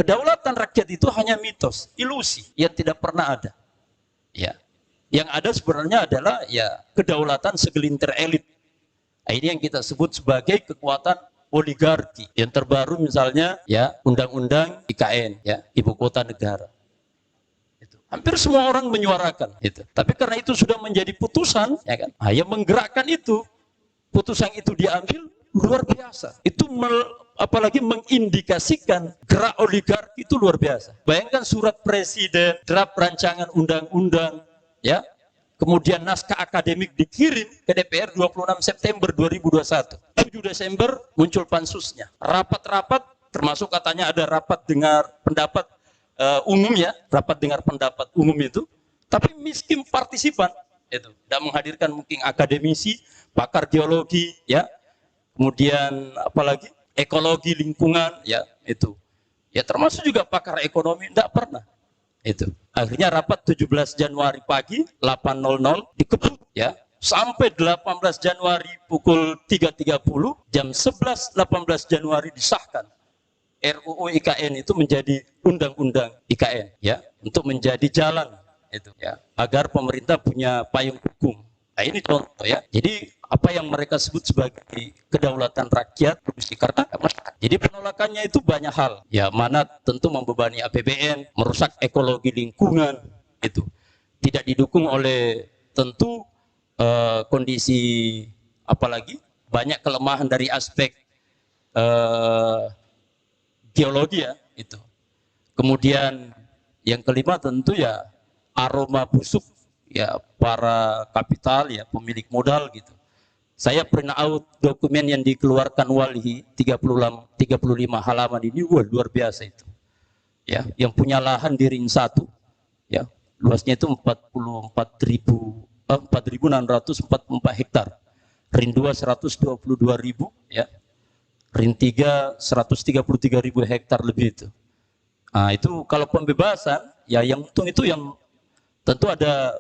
Kedaulatan rakyat itu hanya mitos, ilusi yang tidak pernah ada. Ya, yang ada sebenarnya adalah ya kedaulatan segelintir elit. Nah, ini yang kita sebut sebagai kekuatan oligarki. Yang terbaru misalnya ya undang-undang IKN, ya ibu kota negara. Itu hampir semua orang menyuarakan itu. Tapi karena itu sudah menjadi putusan, ya kan? Nah, yang menggerakkan itu, putusan itu diambil luar biasa. Itu apalagi mengindikasikan gerak oligarki itu luar biasa. Bayangkan surat presiden, draft rancangan undang-undang, ya, kemudian naskah akademik dikirim ke DPR 26 September 2021. 7 Desember muncul pansusnya. Rapat-rapat, termasuk katanya ada rapat dengar pendapat umum ya, rapat dengar pendapat umum itu, tapi miskin partisipan itu. Tidak menghadirkan mungkin akademisi, pakar geologi, ya, kemudian apalagi ekologi lingkungan, ya itu, ya termasuk juga pakar ekonomi, tidak pernah itu. Akhirnya rapat 17 Januari pagi 8.00 dikebut, ya, sampai 18 Januari pukul 3.30, jam 11 18 Januari disahkan RUU IKN itu menjadi undang-undang IKN, ya, untuk menjadi jalan itu, ya, agar pemerintah punya payung hukum. Nah, ini contoh ya. Jadi apa yang mereka sebut sebagai kedaulatan rakyat, karena jadi penolakannya itu banyak hal. Ya, mana tentu membebani APBN, merusak ekologi lingkungan, itu tidak didukung oleh tentu kondisi, apalagi banyak kelemahan dari aspek geologi ya itu. Kemudian yang kelima tentu ya aroma busuk ya para kapital ya pemilik modal gitu. Saya print out dokumen yang dikeluarkan Walhi 35 halaman ini, wah luar biasa itu. Ya, yang punya lahan di Ring 1 ya, luasnya itu 4.644 hektar. Ring 2 122.000 ya. Ring 3 133.000 hektar lebih itu. Nah, itu kalau pembebasan ya yang untung itu yang tentu ada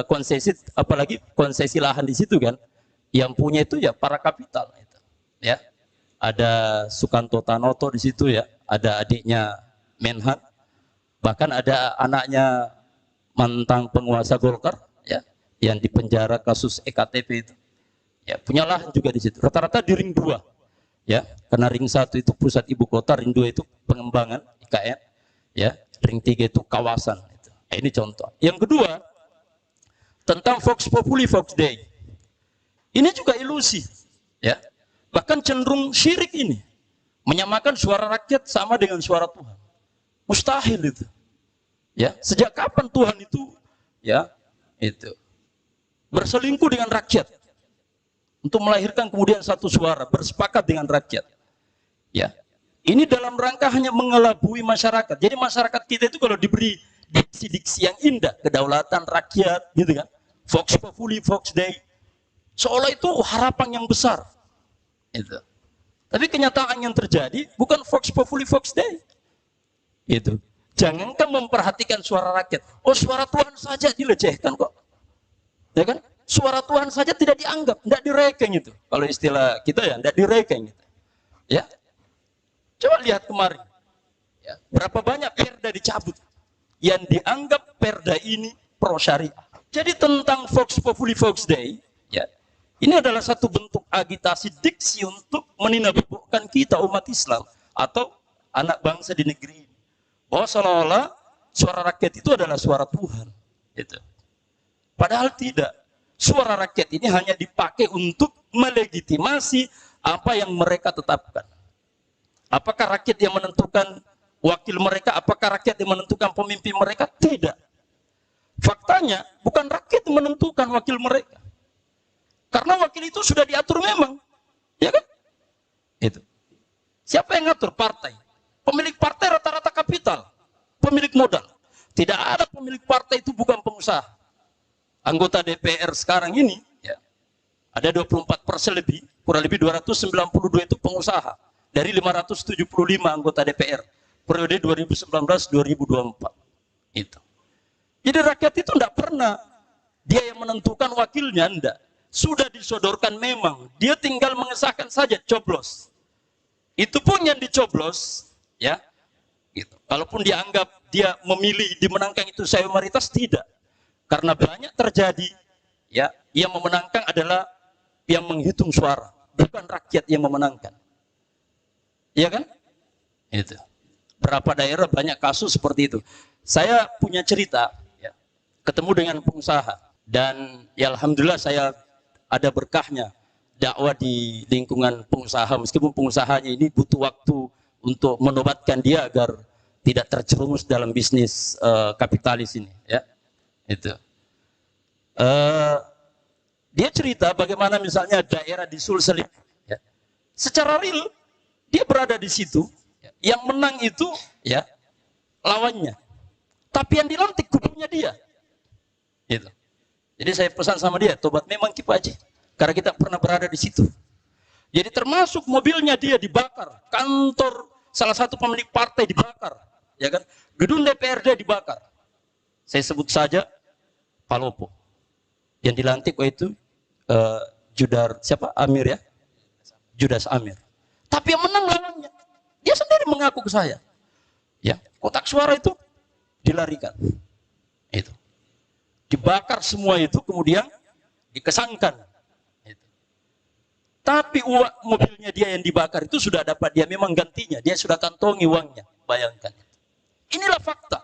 konsesi, apalagi konsesi lahan di situ kan. Yang punya itu ya para kapital itu. Ya. Ada Sukanto Tanoto di situ ya, ada adiknya Menhan, bahkan ada anaknya mantan penguasa Golkar ya yang dipenjara kasus EKTP itu. Ya, punya lahan juga di situ. Rata-rata di Ring 2. Ya, karena Ring 1 itu pusat ibu kota, Ring 2 itu pengembangan IKN, ya, Ring 3 itu kawasan itu. Nah, ini contoh. Yang kedua, tentang Vox Populi Vox Dei. Ini juga ilusi, ya. Bahkan cenderung syirik ini. Menyamakan suara rakyat sama dengan suara Tuhan. Mustahil itu. Ya, sejak kapan Tuhan itu ya, itu berselingkuh dengan rakyat untuk melahirkan kemudian satu suara, bersepakat dengan rakyat. Ya. Ini dalam rangka hanya mengelabui masyarakat. Jadi masyarakat kita itu kalau diberi diksi-diksi yang indah, kedaulatan rakyat, gitu kan. Vox Populi Vox Dei, seolah itu harapan yang besar. Itu. Tapi kenyataan yang terjadi bukan Vox Populi Vox Dei. Itu. Jangankan memperhatikan suara rakyat. Oh, suara Tuhan saja dilecehkan kok. Ya kan? Suara Tuhan saja tidak dianggap, tidak direkeng itu. Kalau istilah kita ya, tidak direkeng gitu. Ya. Coba lihat kemarin. Ya. Berapa banyak perda dicabut yang dianggap perda ini pro syariah. Jadi tentang Vox Populi Vox Dei, ya. Ini adalah satu bentuk agitasi diksi untuk meninabohkan kita umat Islam atau anak bangsa di negeri ini. Bahwa seolah-olah suara rakyat itu adalah suara Tuhan. Gitu. Padahal tidak. Suara rakyat ini hanya dipakai untuk melegitimasi apa yang mereka tetapkan. Apakah rakyat yang menentukan wakil mereka? Apakah rakyat yang menentukan pemimpin mereka? Tidak. Faktanya bukan rakyat yang menentukan wakil mereka. Karena wakil itu sudah diatur memang, ya kan? Itu. Siapa yang ngatur? Partai. Pemilik partai rata-rata kapital, pemilik modal. Tidak ada pemilik partai itu bukan pengusaha. Anggota DPR sekarang ini, ya, ada 24% lebih, kurang lebih 292 itu pengusaha dari 575 anggota DPR periode 2019-2024. Itu. Jadi rakyat itu tidak pernah dia yang menentukan wakilnya, enggak. Sudah disodorkan memang, dia tinggal mengesahkan saja, coblos. Itu pun yang dicoblos, ya, Gitu. Kalaupun dianggap dia memilih dimenangkan itu saya mayoritas, tidak. Karena banyak terjadi ya, yang memenangkan adalah yang menghitung suara, bukan rakyat yang memenangkan. Iya kan? Itu. Berapa daerah banyak kasus seperti itu. Saya punya cerita ya, ketemu dengan pengusaha dan ya alhamdulillah saya ada berkahnya dakwah di lingkungan pengusaha, meskipun pengusahanya ini butuh waktu untuk menobatkan dia agar tidak terjerumus dalam bisnis kapitalis ini ya. Itu dia cerita bagaimana misalnya daerah di Sulsel ya, secara real dia berada di situ ya, yang menang itu ya lawannya, tapi yang dilantik kubunya dia gitu. Jadi saya pesan sama dia, tobat memang Ki Pak Haji, karena kita pernah berada di situ. Jadi termasuk mobilnya dia dibakar, kantor salah satu pemilik partai dibakar, ya kan, gedung DPRD dibakar. Saya sebut saja Palopo, yang dilantik waktu itu Judar siapa, Amir ya, Judas Amir. Tapi yang menang lawannya, dia sendiri mengaku ke saya, ya kotak suara itu dilarikan, itu dibakar semua itu, kemudian dikesankan. Tapi uang mobilnya dia yang dibakar itu sudah dapat dia memang gantinya, dia sudah kantongi uangnya, bayangkan. Inilah fakta.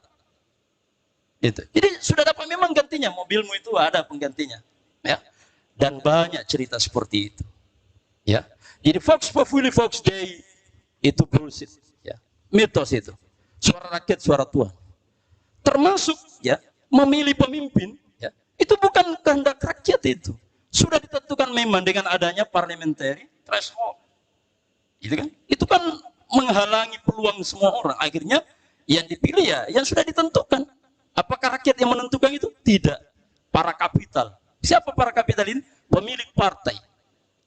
Itu. Jadi sudah dapat memang gantinya, mobilmu itu ada penggantinya, ya. Dan banyak cerita seperti itu, ya. Jadi Vox Populi, Vox Dei itu bullshit, ya. Mitos itu. Suara rakyat, suara Tuhan. Termasuk, ya, memilih pemimpin, ya, itu bukan kehendak rakyat itu. Sudah ditentukan memang dengan adanya parliamentary threshold. Itu kan menghalangi peluang semua orang. Akhirnya yang dipilih ya yang sudah ditentukan. Apakah rakyat yang menentukan itu? Tidak. Para kapital. Siapa para kapital ini? Pemilik partai.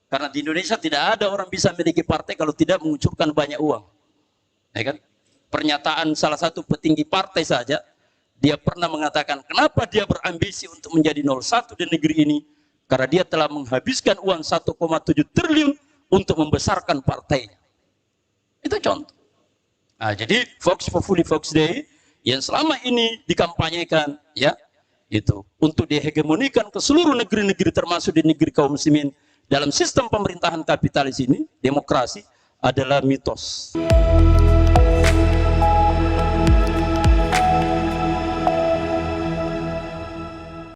Karena di Indonesia tidak ada orang bisa memiliki partai kalau tidak mengucurkan banyak uang. Ya kan? Pernyataan salah satu petinggi partai saja, dia pernah mengatakan kenapa dia berambisi untuk menjadi 01 di negeri ini, karena dia telah menghabiskan uang 1,7 triliun untuk membesarkan partainya. Itu contoh. Nah, jadi Vox Populi, Vox Dei yang selama ini dikampanyekan, ya, itu untuk dihegemonikan ke seluruh negeri-negeri termasuk di negeri kaum muslimin dalam sistem pemerintahan kapitalis ini, demokrasi adalah mitos.